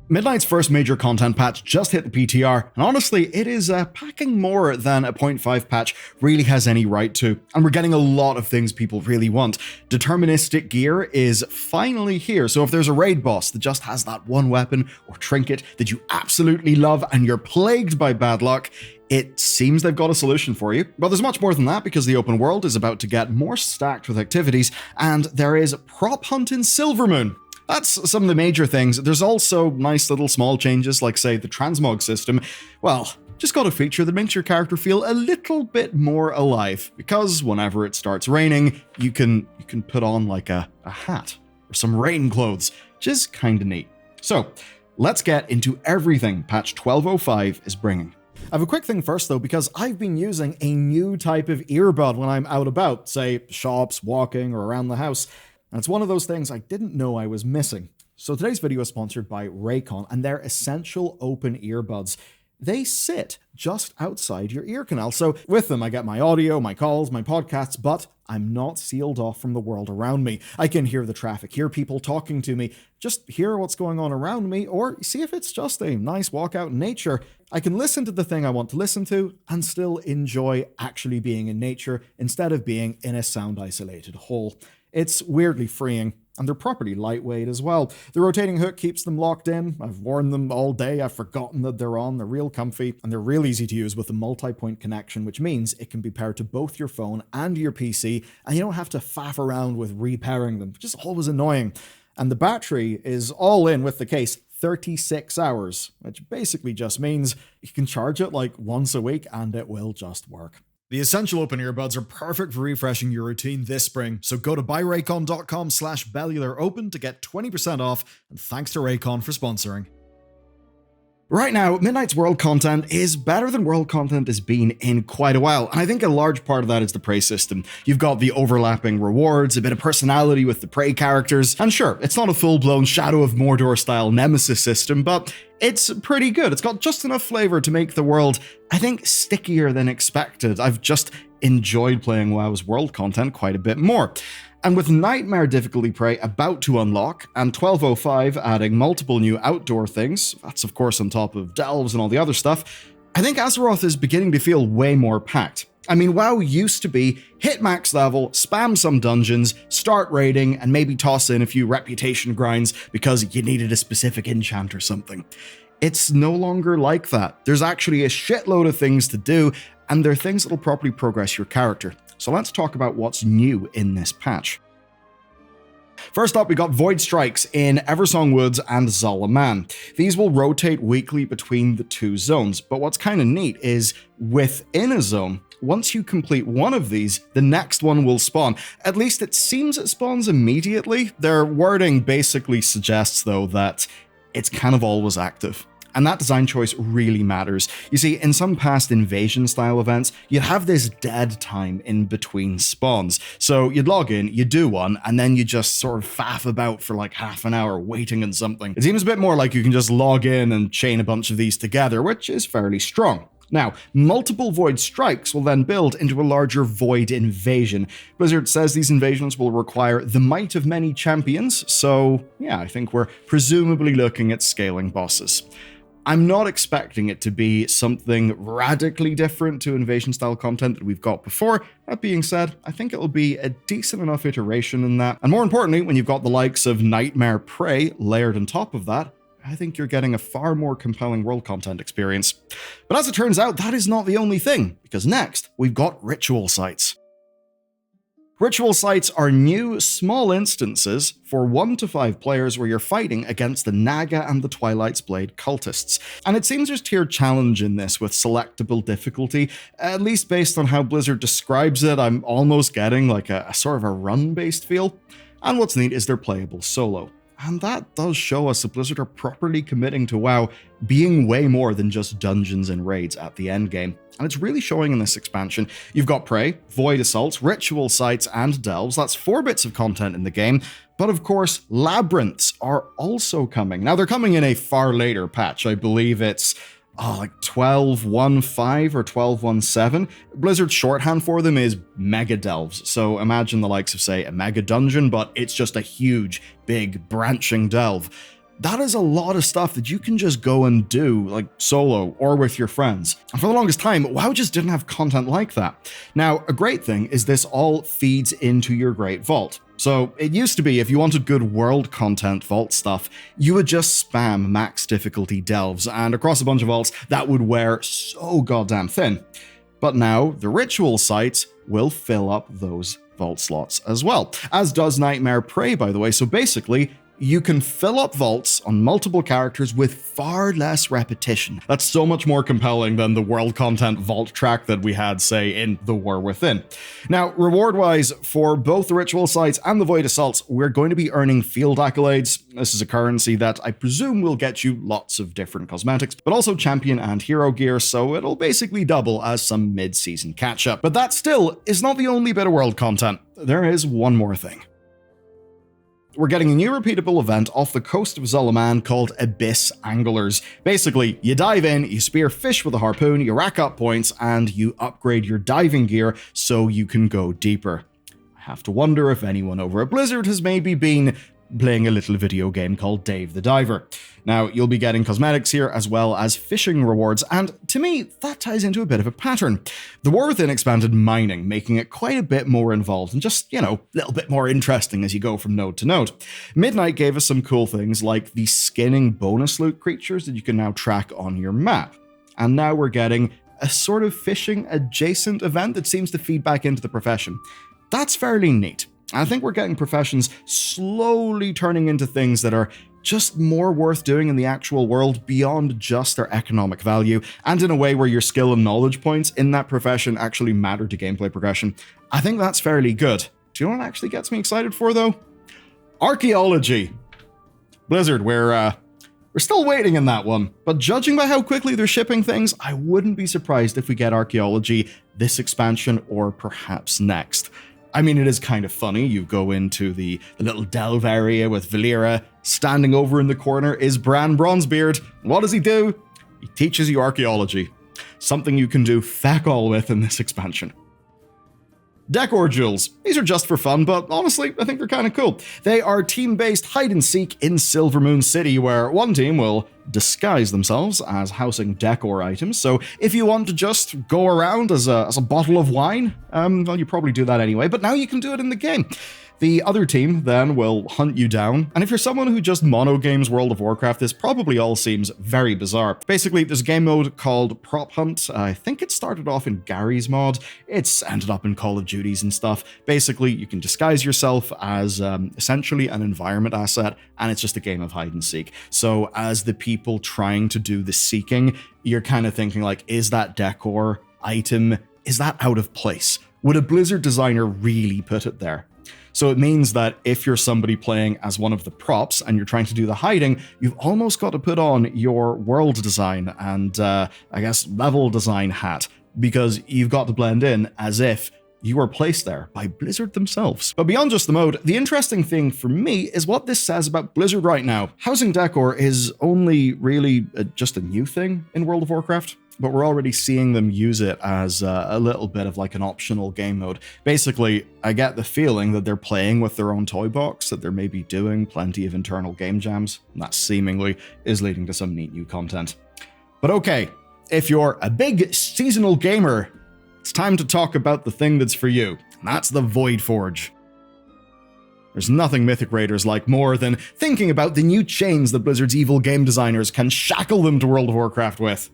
Midnight's first major content patch just hit the PTR, and honestly, it is packing more than a 0.5 patch really has any right to, and we're getting a lot of things people really want. Deterministic gear is finally here, so if there's a raid boss that just has that one weapon or trinket that you absolutely love and you're plagued by bad luck, it seems they've got a solution for you. But there's much more than that, because the open world is about to get more stacked with activities, and there is prop hunt in Silvermoon. That's some of the major things. There's also nice little small changes, like say the Transmog system. Well, just got a feature that makes your character feel a little bit more alive, because whenever it starts raining, you can put on like a hat or some rain clothes, which is kinda neat. So let's get into everything patch 12.05 is bringing. I have a quick thing first though, because I've been using a new type of earbud when I'm out about, say shops, walking, or around the house. And it's one of those things I didn't know I was missing. So today's video is sponsored by Raycon and their essential open earbuds. They sit just outside your ear canal. So with them, I get my audio, my calls, my podcasts, but I'm not sealed off from the world around me. I can hear the traffic, hear people talking to me, just hear what's going on around me, or see if it's just a nice walk out in nature. I can listen to the thing I want to listen to and still enjoy actually being in nature instead of being in a sound isolated hole. It's weirdly freeing, and they're properly lightweight as well. The rotating hook keeps them locked in. I've worn them all day. I've forgotten that they're on. They're real comfy, and they're real easy to use with a multi-point connection, which means it can be paired to both your phone and your PC, and you don't have to faff around with repairing them, which is always annoying. And the battery is all in with the case, 36 hours, which basically just means you can charge it like once a week and it will just work. The essential open earbuds are perfect for refreshing your routine this spring, so go to buyraycon.com/Bellular Open to get 20% off, and thanks to Raycon for sponsoring. Right now, Midnight's world content is better than world content has been in quite a while, and I think a large part of that is the prey system. You've got the overlapping rewards, a bit of personality with the prey characters, and sure, it's not a full-blown Shadow of Mordor-style nemesis system, but it's pretty good. It's got just enough flavor to make the world, I think, stickier than expected. I've just enjoyed playing WoW's world content quite a bit more. And with Nightmare difficulty prey about to unlock, and 12.05 adding multiple new outdoor things, that's of course on top of delves and all the other stuff, I think Azeroth is beginning to feel way more packed. I mean, WoW used to be hit max level, spam some dungeons, start raiding, and maybe toss in a few reputation grinds because you needed a specific enchant or something. It's no longer like that. There's actually a shitload of things to do, and they're things that'll properly progress your character. So let's talk about what's new in this patch. First up, we got Void Strikes in Eversong Woods and Zalaman. These will rotate weekly between the two zones, but what's kind of neat is within a zone, once you complete one of these, the next one will spawn. At least it seems it spawns immediately. Their wording basically suggests, though, that it's kind of always active. And that design choice really matters. You see, in some past invasion-style events, you'd have this dead time in between spawns. So you'd log in, you do one, and then you just sort of faff about for like half an hour waiting on something. It seems a bit more like you can just log in and chain a bunch of these together, which is fairly strong. Now, multiple Void Strikes will then build into a larger Void Invasion. Blizzard says these invasions will require the might of many champions, so yeah, I think we're presumably looking at scaling bosses. I'm not expecting it to be something radically different to invasion-style content that we've got before. That being said, I think it'll be a decent enough iteration in that. And more importantly, when you've got the likes of Nightmare Prey layered on top of that, I think you're getting a far more compelling world content experience. But as it turns out, that is not the only thing, because next, we've got ritual sites. Ritual sites are new, small instances for 1 to 5 players where you're fighting against the Naga and the Twilight's Blade cultists. And it seems there's tiered challenge in this with selectable difficulty, at least based on how Blizzard describes it. I'm almost getting like a sort of a run-based feel. And what's neat is they're playable solo. And that does show us that Blizzard are properly committing to WoW being way more than just dungeons and raids at the endgame. And it's really showing in this expansion. You've got Prey, Void Assaults, Ritual Sites, and Delves. That's 4 bits of content in the game. But of course, Labyrinths are also coming. Now, they're coming in a far later patch. I believe it's like 12.15 or 12.17. Blizzard's shorthand for them is Mega Delves. So imagine the likes of, say, a Mega Dungeon, but it's just a huge, big, branching delve. that is a lot of stuff that you can just go and do, like solo or with your friends. And for the longest time, WoW just didn't have content like that. Now, a great thing is this all feeds into your Great Vault. So it used to be if you wanted good world content vault stuff, you would just spam max difficulty delves, and across a bunch of vaults, that would wear so goddamn thin. But now, the ritual sites will fill up those vault slots as well, as does Nightmare Prey, by the way. So basically, you can fill up vaults on multiple characters with far less repetition. That's so much more compelling than the world content vault track that we had, say, in The War Within. Now, reward-wise, for both the ritual sites and the Void Assaults, we're going to be earning field accolades. This is a currency that I presume will get you lots of different cosmetics, but also champion and hero gear, so it'll basically double as some mid-season catch-up. But that still is not the only bit of world content. There is one more thing. We're getting a new repeatable event off the coast of Zulaman called Abyss Anglers. Basically, you dive in, you spear fish with a harpoon, you rack up points, and you upgrade your diving gear so you can go deeper. I have to wonder if anyone over at Blizzard has maybe been playing a little video game called Dave the Diver. Now, you'll be getting cosmetics here as well as fishing rewards, and to me, that ties into a bit of a pattern. The War Within expanded mining, making it quite a bit more involved and just, a little bit more interesting as you go from node to node. Midnight gave us some cool things like the skinning bonus loot creatures that you can now track on your map. And now we're getting a sort of fishing adjacent event that seems to feed back into the profession. That's fairly neat. I think we're getting professions slowly turning into things that are just more worth doing in the actual world beyond just their economic value, and in a way where your skill and knowledge points in that profession actually matter to gameplay progression. I think that's fairly good. Do you know what actually gets me excited for, though? Archaeology. Blizzard, we're still waiting in that one, but judging by how quickly they're shipping things, I wouldn't be surprised if we get archaeology this expansion or perhaps next. I mean, it is kind of funny. You go into the little delve area with Valera. Standing over in the corner is Bran Bronzebeard. What does he do? He teaches you archaeology. Something you can do feck all with in this expansion. Decor jewels. These are just for fun, but honestly, I think they're kind of cool. They are team-based hide-and-seek in Silvermoon City, where one team will disguise themselves as housing decor items. So if you want to just go around as a bottle of wine, well, you probably do that anyway, but now you can do it in the game. The other team then will hunt you down, and if you're someone who just mono-games World of Warcraft, this probably all seems very bizarre. Basically, there's a game mode called Prop Hunt. I think it started off in Gary's mod. It's ended up in Call of Duties and stuff. Basically, you can disguise yourself as essentially an environment asset, and it's just a game of hide and seek. So as the people trying to do the seeking, you're kind of thinking like, is that decor item, is that out of place? Would a Blizzard designer really put it there? So it means that if you're somebody playing as one of the props and you're trying to do the hiding, you've almost got to put on your world design and, I guess, level design hat, because you've got to blend in as if you were placed there by Blizzard themselves. But beyond just the mode, the interesting thing for me is what this says about Blizzard right now. Housing decor is only really just a new thing in World of Warcraft, but we're already seeing them use it as a little bit of like an optional game mode. Basically, I get the feeling that they're playing with their own toy box, that they're maybe doing plenty of internal game jams, and that seemingly is leading to some neat new content. But okay, if you're a big seasonal gamer, it's time to talk about the thing that's for you, and that's the Void Forge. There's nothing Mythic Raiders like more than thinking about the new chains that Blizzard's evil game designers can shackle them to World of Warcraft with.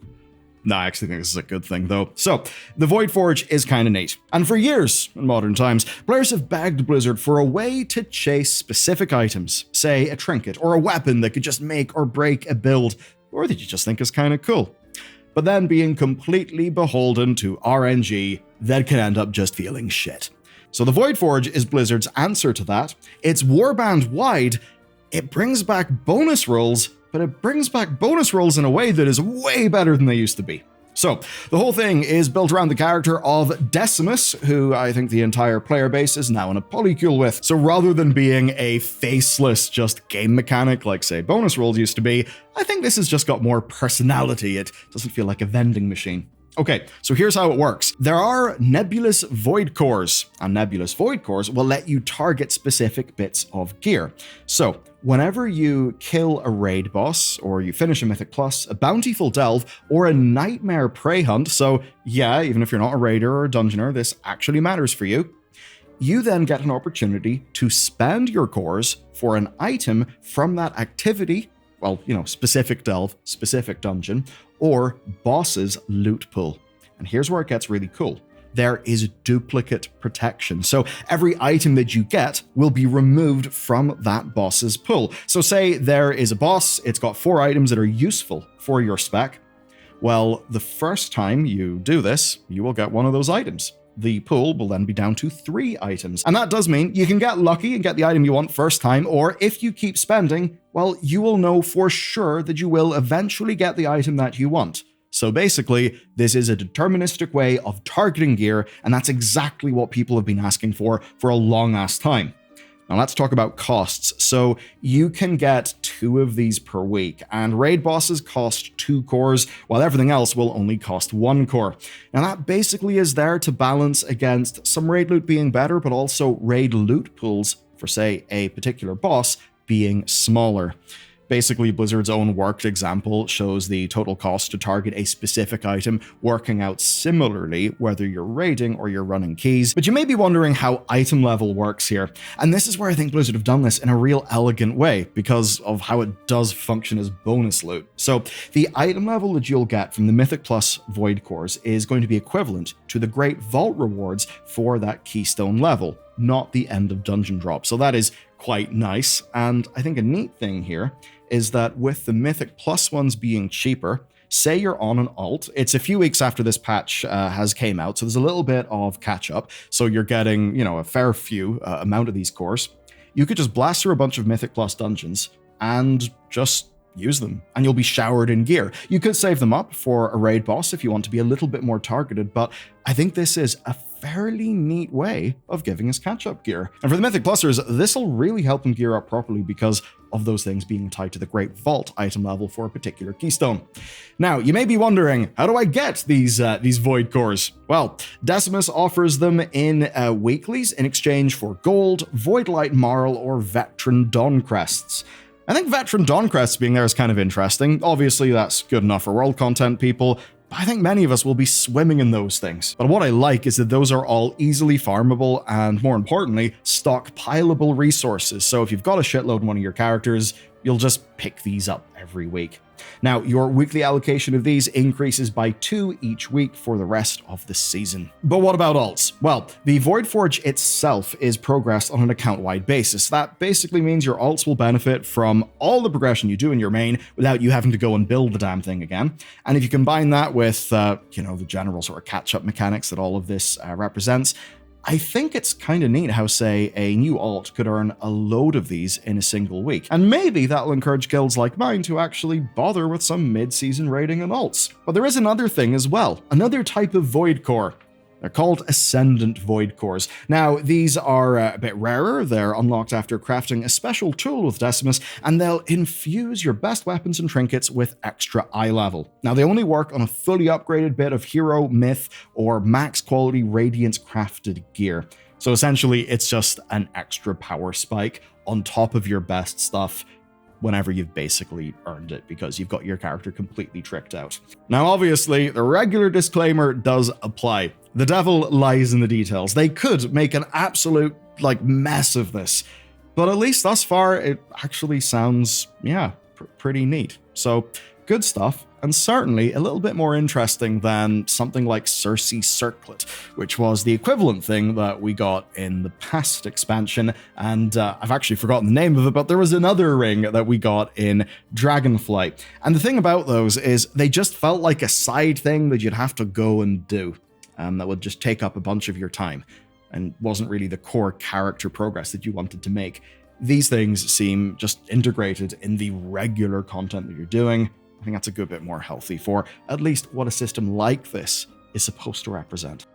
No, I actually think this is a good thing, though. So, the Void Forge is kind of neat. And for years, in modern times, players have begged Blizzard for a way to chase specific items, say a trinket or a weapon that could just make or break a build, or that you just think is kind of cool. But then being completely beholden to RNG that can end up just feeling shit. So the Void Forge is Blizzard's answer to that. It's warband-wide, it brings back bonus rolls, but it brings back bonus rolls in a way that is way better than they used to be. So, the whole thing is built around the character of Decimus, who I think the entire player base is now in a polycule with. So rather than being a faceless just game mechanic like, say, bonus rolls used to be, I think this has just got more personality. It doesn't feel like a vending machine. Okay, so here's how it works. There are nebulous void cores, and nebulous void cores will let you target specific bits of gear. So whenever you kill a raid boss, or you finish a Mythic Plus, a Bountiful Delve, or a Nightmare Prey Hunt, so yeah, even if you're not a raider or a dungeoner, this actually matters for you, you then get an opportunity to spend your cores for an item from that activity, well, specific delve, specific dungeon, or boss's loot pool. And here's where it gets really cool. There is duplicate protection. So every item that you get will be removed from that boss's pool. So say there is a boss, it's got 4 items that are useful for your spec. Well, the first time you do this, you will get one of those items. The pool will then be down to 3 items. And that does mean you can get lucky and get the item you want first time, or if you keep spending, well, you will know for sure that you will eventually get the item that you want. So basically, this is a deterministic way of targeting gear, and that's exactly what people have been asking for a long ass time. Now let's talk about costs. So you can get 2 of these per week, and raid bosses cost 2 cores, while everything else will only cost 1 core. Now that basically is there to balance against some raid loot being better, but also raid loot pools for, say, a particular boss being smaller. Basically, Blizzard's own worked example shows the total cost to target a specific item working out similarly whether you're raiding or you're running keys. But you may be wondering how item level works here, and this is where I think Blizzard have done this in a real elegant way because of how it does function as bonus loot. So the item level that you'll get from the Mythic Plus Void Cores is going to be equivalent to the Great Vault rewards for that Keystone level, not the end of dungeon drop. So that is quite nice, and I think a neat thing here is that with the Mythic Plus ones being cheaper, say you're on an alt, it's a few weeks after this patch has came out, so there's a little bit of catch up, so you're getting, a fair few amount of these cores. You could just blast through a bunch of Mythic Plus dungeons and just use them, and you'll be showered in gear. You could save them up for a raid boss if you want to be a little bit more targeted, but I think this is a fairly neat way of giving us catch-up gear. And for the Mythic Plusers, this will really help them gear up properly because of those things being tied to the Great Vault item level for a particular keystone. Now, you may be wondering, how do I get these Void Cores? Well, Decimus offers them in weeklies in exchange for gold, Void Light Marl, or Veteran Dawn Crests. I think Veteran Dawn Crests being there is kind of interesting. Obviously, that's good enough for world content people, but I think many of us will be swimming in those things. But what I like is that those are all easily farmable and, more importantly, stockpilable resources. So if you've got a shitload in one of your characters, you'll just pick these up every week. Now, your weekly allocation of these increases by 2 each week for the rest of the season. But what about alts? Well, the Voidforge itself is progressed on an account-wide basis. That basically means your alts will benefit from all the progression you do in your main without you having to go and build the damn thing again. And if you combine that with, the general sort of catch-up mechanics that all of this represents, I think it's kind of neat how, say, a new alt could earn a load of these in a single week. And maybe that'll encourage guilds like mine to actually bother with some mid-season raiding and alts. But there is another thing as well, another type of Void Core. They're called Ascendant Void Cores. Now, these are a bit rarer. They're unlocked after crafting a special tool with Decimus, and they'll infuse your best weapons and trinkets with extra eye level. Now, they only work on a fully upgraded bit of hero, myth, or max quality Radiance crafted gear. So essentially, it's just an extra power spike on top of your best stuff whenever you've basically earned it because you've got your character completely tricked out. Now, obviously, the regular disclaimer does apply. The devil lies in the details. They could make an absolute, mess of this, but at least thus far, it actually sounds, pretty neat. So, good stuff, and certainly a little bit more interesting than something like Circe Circlet, which was the equivalent thing that we got in the past expansion, and I've actually forgotten the name of it, but there was another ring that we got in Dragonflight. And the thing about those is they just felt like a side thing that you'd have to go and do, that would just take up a bunch of your time, and wasn't really the core character progress that you wanted to make. These things seem just integrated in the regular content that you're doing. I think that's a good bit more healthy for at least what a system like this is supposed to represent.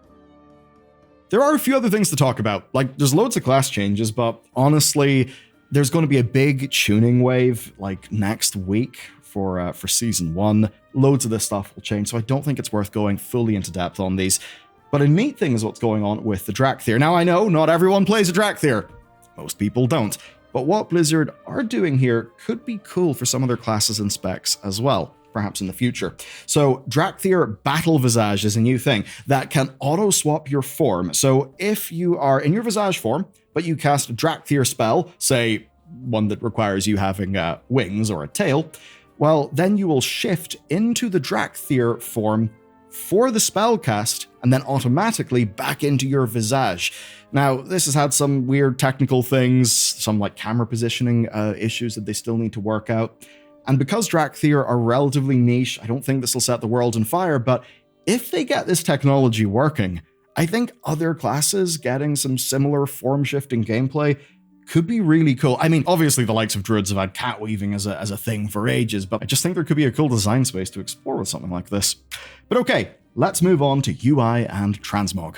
There are a few other things to talk about. There's loads of class changes, but honestly, There's going to be a big tuning wave like next week for Season 1. Loads of this stuff will change, so I don't think it's worth going fully into depth on these. But a neat thing is what's going on with the Drakthir. Now, I know not everyone plays a Drakthir. Most people don't. But what Blizzard are doing here could be cool for some of their classes and specs as well, perhaps in the future. So Drakthir Battle Visage is a new thing that can auto-swap your form. So if you are in your Visage form, but you cast a Drakthir spell, say one that requires you having wings or a tail, well, then you will shift into the Drakthir form for the spell cast, and then automatically back into your Visage. Now, this has had some weird technical things, some like camera positioning issues that they still need to work out. And because Drakthir are relatively niche, I don't think this will set the world on fire, but if they get this technology working, I think other classes getting some similar form-shifting gameplay could be really cool. I mean, obviously the likes of Druids have had cat weaving as a thing for ages, but I just think there could be a cool design space to explore with something like this. But okay, let's move on to UI and Transmog.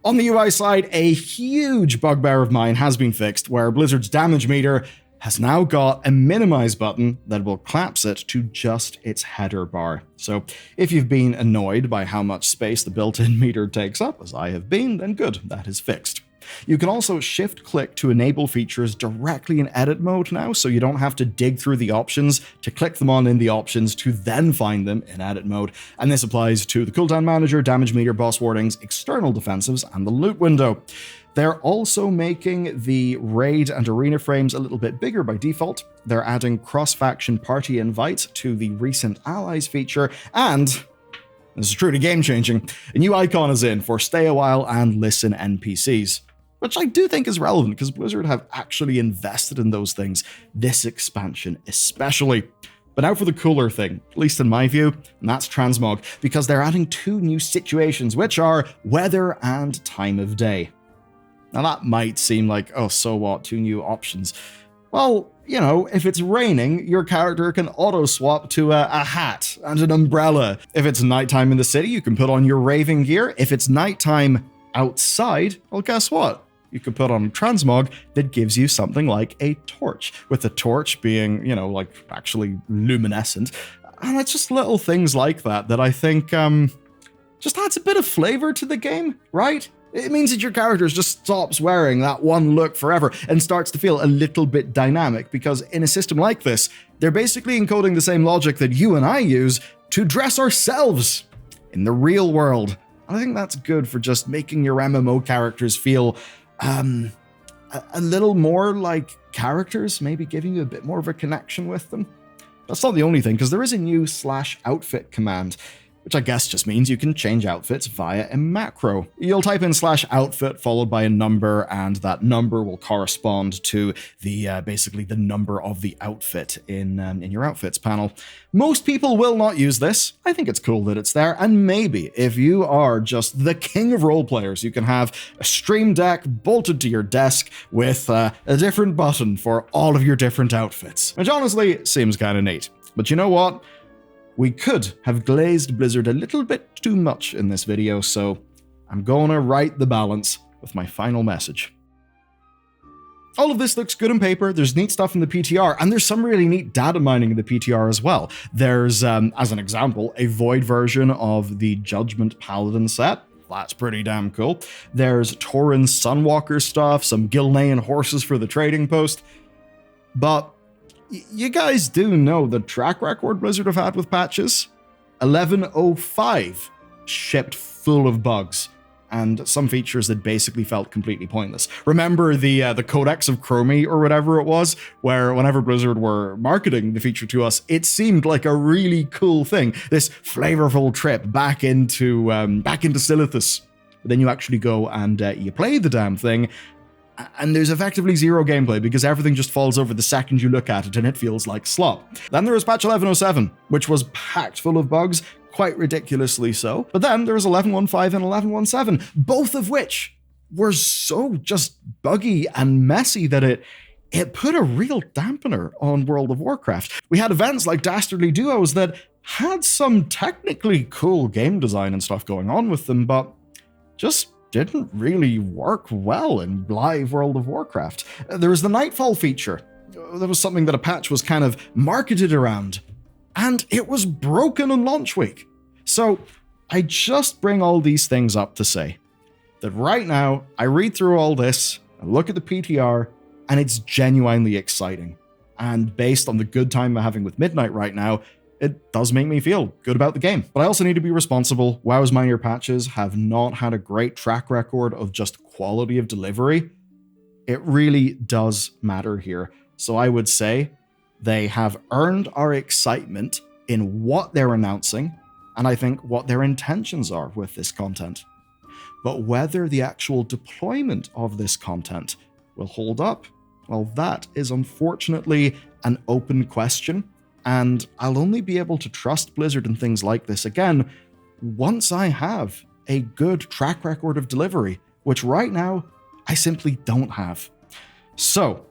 On the UI side, a huge bugbear of mine has been fixed, where Blizzard's damage meter has now got a minimize button that will collapse it to just its header bar. So if you've been annoyed by how much space the built-in meter takes up, as I have been, then good, that is fixed. You can also shift-click to enable features directly in edit mode now, so you don't have to dig through the options to click them on in the options to then find them in edit mode. And this applies to the cooldown manager, damage meter, boss wardings, external defensives, and the loot window. They're also making the raid and arena frames a little bit bigger by default. They're adding cross-faction party invites to the recent allies feature, and this is truly game-changing, a new icon is in for stay a while and listen NPCs. Which I do think is relevant because Blizzard have actually invested in those things, this expansion especially. But now for the cooler thing, at least in my view, and that's Transmog, because they're adding 2 new situations, which are weather and time of day. Now that might seem like, oh, so what, 2 new options. Well, you know, if it's raining, your character can auto-swap to a hat and an umbrella. If it's nighttime in the city, you can put on your raving gear. If it's nighttime outside, well, guess what? You could put on a Transmog that gives you something like a torch, with the torch being, you know, like actually luminescent. And it's just little things like that that I think just adds a bit of flavor to the game, right? It means that your character just stops wearing that one look forever and starts to feel a little bit dynamic, because in a system like this, they're basically encoding the same logic that you and I use to dress ourselves in the real world. I think that's good for just making your MMO characters feel a little more like characters, maybe giving you a bit more of a connection with them. That's not the only thing, because there is a new /outfit command, which I guess just means you can change outfits via a macro. You'll type in /outfit followed by a number, and that number will correspond to the basically the number of the outfit in your outfits panel. Most people will not use this. I think it's cool that it's there, and maybe if you are just the king of role players, you can have a stream deck bolted to your desk with a different button for all of your different outfits, which honestly seems kind of neat. But you know what? We could have glazed Blizzard a little bit too much in this video, so I'm gonna right the balance with my final message. All of this looks good on paper, there's neat stuff in the PTR, and there's some really neat data mining in the PTR as well. There's, as an example, a Void version of the Judgment Paladin set. That's pretty damn cool. There's Tauren Sunwalker stuff, some Gilnean horses for the trading post. But you guys do know the track record Blizzard have had with patches? 11.05 shipped full of bugs, and some features that basically felt completely pointless. Remember the Codex of Chromie or whatever it was, where whenever Blizzard were marketing the feature to us, it seemed like a really cool thing, this flavorful trip back into Silithus. But then you actually go and you play the damn thing, and there's effectively zero gameplay because everything just falls over the second you look at it and it feels like slop. Then there was patch 11.07, which was packed full of bugs, quite ridiculously so. But then there was 11.15 and 11.17, both of which were so just buggy and messy that it put a real dampener on World of Warcraft. We had events like Dastardly Duos that had some technically cool game design and stuff going on with them, but just didn't really work well in live World of Warcraft. There was the Nightfall feature. That was something that a patch was kind of marketed around, and it was broken on launch week. So I just bring all these things up to say that right now, I read through all this, I look at the PTR, and it's genuinely exciting. And based on the good time I'm having with Midnight right now, it does make me feel good about the game. But I also need to be responsible. WoW's minor patches have not had a great track record of just quality of delivery. It really does matter here. So I would say they have earned our excitement in what they're announcing, and I think what their intentions are with this content. But whether the actual deployment of this content will hold up, well, that is unfortunately an open question, and I'll only be able to trust Blizzard and things like this again once I have a good track record of delivery, which right now I simply don't have. So,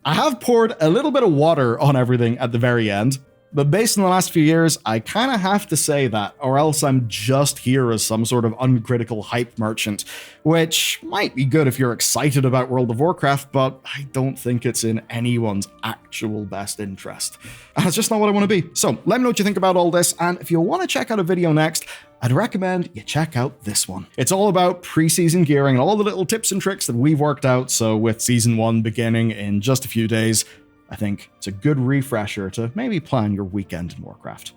I have poured a little bit of water on everything at the very end, but based on the last few years, I kind of have to say that, or else I'm just here as some sort of uncritical hype merchant, which might be good if you're excited about World of Warcraft, but I don't think it's in anyone's actual best interest. And it's just not what I want to be. So let me know what you think about all this, and if you want to check out a video next, I'd recommend you check out this one. It's all about preseason gearing and all the little tips and tricks that we've worked out, so with Season 1 beginning in just a few days, I think it's a good refresher to maybe plan your weekend in Warcraft.